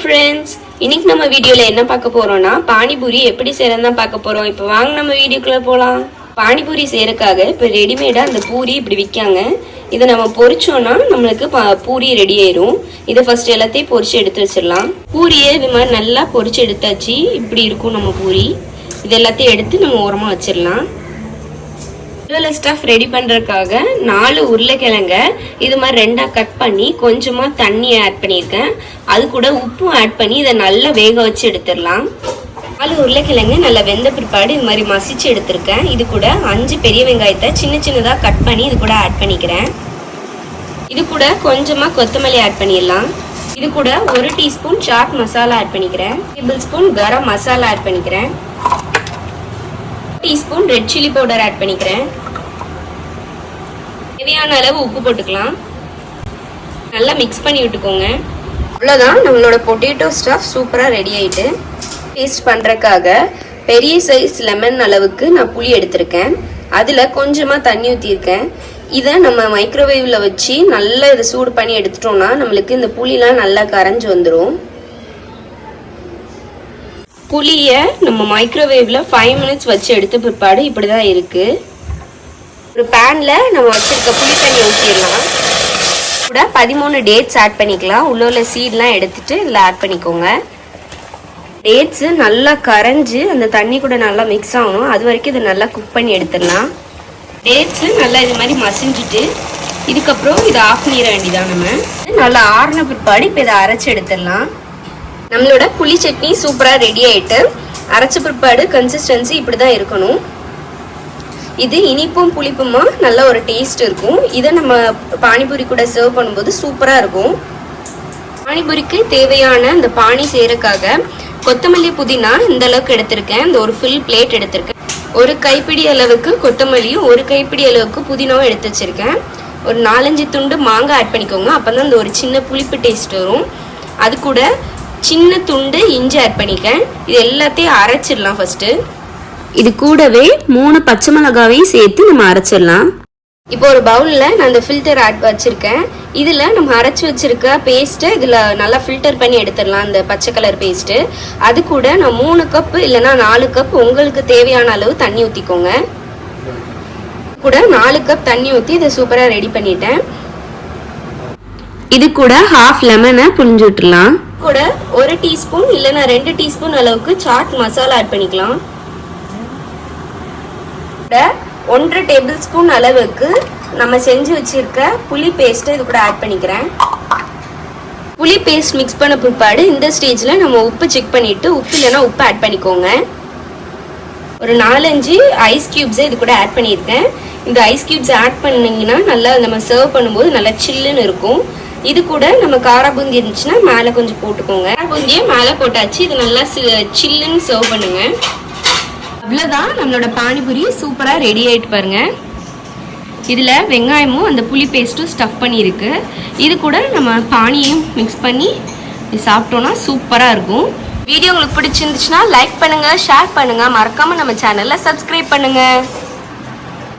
friends, இன்னைக்கு நம்ம வீடியோல என்ன பார்க்க போறோம்னா பானிபூரி எப்படி செய்யறதுன்னு பார்க்க போறோம். இப்போ வாங்க நம்ம வீடியோக்குள்ள போலாம். பானிபூரி செய்யறதுக்காக இப்போ ரெடிமேடா அந்த பூரி இப்படி விற்காங்க. இதை நம்ம பொரிச்சோம்னா நம்மளுக்கு பூரி ரெடி ஆயிரும். இதை ஃபர்ஸ்ட் எல்லாத்தையும் பொரிச்சு எடுத்து வச்சிடலாம். பூரியை இது மாதிரி நல்லா பொரிச்சு எடுத்தாச்சு. இப்படி இருக்கும் நம்ம பூரி. இது எல்லாத்தையும் எடுத்து நம்ம ஓரமா வச்சிடலாம். ஸ்டஃப் ரெடி பண்றதுக்காக 4 உருளைக்கிழங்க இது மாதிரி 2ஆ கட் பண்ணி கொஞ்சமா தண்ணி ஆட் பண்ணியிருக்கேன். அது கூட உப்பும் ஆட் பண்ணி இதை நல்லா வேக வச்சு எடுத்துடலாம். 4 உருளைக்கிழங்கு நல்லா வெந்த பிற்பாடு இது மாதிரி மசிச்சு எடுத்திருக்கேன். இது கூட 5 பெரிய வெங்காயத்தை சின்ன சின்னதாக கட் பண்ணி இது கூட ஆட் பண்ணிக்கிறேன். இது கூட கொஞ்சமா கொத்தமல்லி ஆட் பண்ணிடலாம். இது கூட 1 டீஸ்பூன் சாட் மசாலா ஆட் பண்ணிக்கிறேன். 1 tablespoon garam masala add பண்ணிக்கிறேன். Teaspoon red chilli powder add பண்ணிக்கிறேன். தேவையான அளவு உப்பு போட்டுக்கலாம். நல்லா மிக்ஸ் பண்ணி விட்டுக்கோங்க. அவ்வளோதான், நம்மளோட பொட்டேட்டோ ஸ்டஃப் சூப்பராக ரெடி ஆயிட்டு. டேஸ்ட் பண்ணுறதுக்காக பெரிய சைஸ் லெமன் அளவுக்கு நான் புளி எடுத்திருக்கேன். அதில் கொஞ்சமாக தண்ணி ஊற்றிருக்கேன். இதை நம்ம மைக்ரோவேவில் வச்சு நல்லா இதை சூடு பண்ணி எடுத்துட்டோம்னா நம்மளுக்கு இந்த புளிலாம் நல்லா கரைஞ்சி வந்துடும். புளியை நம்ம மைக்ரோவேவ்ல 5 மினிட்ஸ் வச்சு எடுத்த பிற்பாடு இப்படிதான் இருக்கு. ஒரு பேன்ல நம்ம வச்சிருக்க புளி தண்ணி ஊற்றிடலாம். கூட 13 டேட்ஸ் ஆட் பண்ணிக்கலாம். உள்ள சீட்லாம் எடுத்துட்டு இதில் ஆட் பண்ணிக்கோங்க. டேட்ஸ் நல்லா கரைஞ்சி அந்த தண்ணி கூட நல்லா மிக்ஸ் ஆகணும். அது வரைக்கும் இதை நல்லா குக் பண்ணி எடுத்துடலாம். டேட்ஸ் நல்லா இது மாதிரி மசிஞ்சிட்டு இதுக்கப்புறம் இதை ஆஃப் பண்ணிட வேண்டியதான். நம்ம நல்லா ஆறின பிற்பாடு இப்போ இதை அரைச்சி எடுத்துடலாம். நம்மளோட புளி சட்னி சூப்பராக ரெடி ஆயிட்டு. அரைச்ச பிற்பாடு கன்சிஸ்டன்சி இப்படி தான் இருக்கணும். இது இனிப்பும் புளிப்புமா நல்ல ஒரு டேஸ்ட் இருக்கும். இதை நம்ம பானிபூரி கூட சர்வ் பண்ணும்போது சூப்பராக இருக்கும். பானிபூரிக்கு தேவையான இந்த பானி செய்யறதுக்காக கொத்தமல்லி புதினா இந்த அளவுக்கு எடுத்திருக்கேன். இந்த ஒரு ஃபுல் பிளேட் எடுத்திருக்கேன். 1 கைப்பிடி அளவுக்கு கொத்தமல்லியும் 1 கைப்பிடி அளவுக்கு புதினாவும் எடுத்து வச்சிருக்கேன். ஒரு 4-5 துண்டு மாங்காய் ஆட் பண்ணிக்கோங்க. அப்போ தான் இந்த ஒரு சின்ன புளிப்பு டேஸ்ட் வரும். அது கூட சின்ன துண்டு இஞ்சி ஆட் பண்ணிக்கேன். இது எல்லாத்தையும் அரைச்சிடலாம். ஃபர்ஸ்ட் இது கூடவே 3 பச்சை மிளகாவையும் சேர்த்து நம்ம அரைச்சிடலாம். இப்போ ஒரு பவுலில் நான் இந்த ஃபில்டர் ஆட் வச்சுருக்கேன். இதில் நம்ம அரைச்சி வச்சுருக்க பேஸ்ட்டை இதில் நல்லா ஃபில்டர் பண்ணி எடுத்துடலாம். இந்த பச்சை கலர் பேஸ்ட்டு. அது கூட நான் 3 கப் இல்லைன்னா 4 கப் உங்களுக்கு தேவையான அளவு தண்ணி ஊற்றிக்கோங்க. கூட 4 கப் தண்ணி ஊற்றி இதை சூப்பராக ரெடி பண்ணிட்டேன். இது கூட ½ லெமனை புழிஞ்சு விட்டுலாம். கூட 1 டீஸ்பூன் இல்லைன்னா 2 டீஸ்பூன் அளவுக்கு சாட் மசாலா ஆட் பண்ணிக்கலாம். 1/2 டேபிள் ஸ்பூன் அளவுக்கு நம்ம செஞ்சு வச்சிருக்க புளி பேஸ்ட்டை இது கூட ஆட் பண்ணிக்கிறேன். புளி பேஸ்ட் மிக்ஸ் பண்ண பிற்பாடு இந்த ஸ்டேஜில் நம்ம உப்பு செக் பண்ணிட்டு உப்பு இல்லைன்னா உப்பு ஆட் பண்ணிக்கோங்க. ஒரு 4-5 ஐஸ் கியூப்ஸை இது கூட ஆட் பண்ணியிருக்கேன். இந்த ஐஸ் கியூப்ஸ் ஆட் பண்ணிங்கன்னா நல்லா நம்ம சர்வ் பண்ணும்போது நல்லா சில்லுன்னு இருக்கும். இது கூட நம்ம காரா பூந்தி இருந்துச்சுன்னா மேலே கொஞ்சம் போட்டுக்கோங்க. காரா பூந்தியை மேலே போட்டாச்சு. இது நல்லா சில்லுன்னு சர்வ் பண்ணுங்க. அவ்வளோதான், நம்மளோட பானிபூரி சூப்பராக ரெடி ஆகிட்டு பாருங்க. இதில் வெங்காயமும் அந்த புளி பேஸ்ட்டும் ஸ்டஃப் பண்ணியிருக்கு. இது கூட நம்ம பானியையும் மிக்ஸ் பண்ணி சாப்பிட்டோன்னா சூப்பராக இருக்கும். வீடியோ உங்களுக்கு பிடிச்சிருந்துச்சுன்னா லைக் பண்ணுங்கள், ஷேர் பண்ணுங்கள், மறக்காமல் நம்ம சேனலில் சப்ஸ்கிரைப் பண்ணுங்கள்.